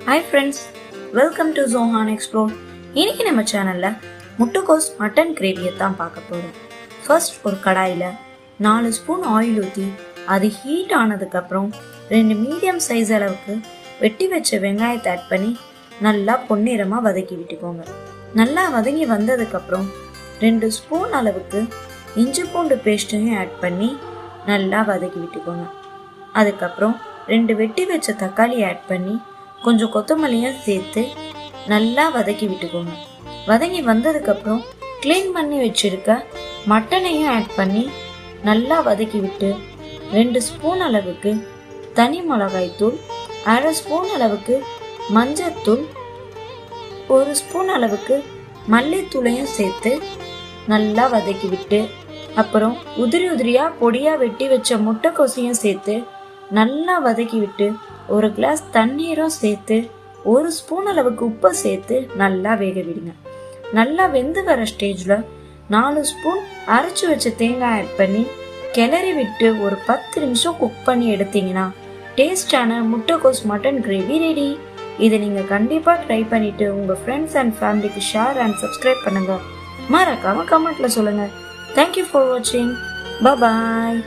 Hi friends, welcome to Zohan Explore. இன்னைக்கு நம்ம சேனல்ல முட்டைகோஸ் மட்டன் கிரேவியை தான் பார்க்க போறோம். ஃபர்ஸ்ட் ஒரு கடாயில 4 ஸ்பூன் ஆயில் ஊற்றி அது ஹீட் ஆனதுக்கு அப்புறம் 2 மீடியம் சைஸ் அளவுக்கு வெட்டி வச்ச வெங்காயத்தை ஆட் பண்ணி நல்லா பொன்னிறமா வதக்கி விட்டுக்கோங்க. நல்லா வதங்கி வந்ததுக்கு அப்புறம் 2 ஸ்பூன் அளவுக்கு இஞ்சி பூண்டு பேஸ்ட்டையும் ஆட் பண்ணி நல்லா வதக்கி விட்டுக்கோங்க. அதுக்கப்புறம் 2 வெட்டி வச்ச தக்காளி ஆட் பண்ணி கொஞ்சம் கொத்தமல்லியும் சேர்த்து நல்லா வதக்கி விட்டுக்கோங்க. வதங்கி வந்ததுக்கப்புறம் க்ளீன் பண்ணி வச்சிருக்க மட்டனையும் ஆட் பண்ணி நல்லா வதக்கி விட்டு 2 ஸ்பூன் அளவுக்கு தனி மிளகாய் தூள், 1/2 ஸ்பூன் அளவுக்கு மஞ்சத்தூள், 1 ஸ்பூன் அளவுக்கு மல்லித்தூளையும் சேர்த்து நல்லா வதக்கி விட்டு அப்புறம் உதிரி உதிரியா பொடியா வெட்டி வச்ச முட்டைக்கோசையும் சேர்த்து நல்லா வதக்கி விட்டு 1 கிளாஸ் தண்ணீரும் சேர்த்து 1 ஸ்பூன் அளவுக்கு உப்பை சேர்த்து நல்லா வேக விடுங்க. நல்லா வெந்து வர ஸ்டேஜில் 4 ஸ்பூன் அரைச்சி வச்ச தேங்காய் ஆட் பண்ணி கிளறி விட்டு ஒரு 10 நிமிஷம் குக் பண்ணி எடுத்தீங்கன்னா டேஸ்டான முட்டைகோஸ் மட்டன் கிரேவி ரெடி. இதை நீங்கள் கண்டிப்பாக ட்ரை பண்ணிட்டு உங்கள் ஃப்ரெண்ட்ஸ் அண்ட் ஃபேமிலிக்கு ஷேர் அண்ட் சப்ஸ்கிரைப் பண்ணுங்க. மறக்காம கமெண்ட்ல சொல்லுங்க. தேங்க்யூ ஃபார் வாட்சிங். பாய்.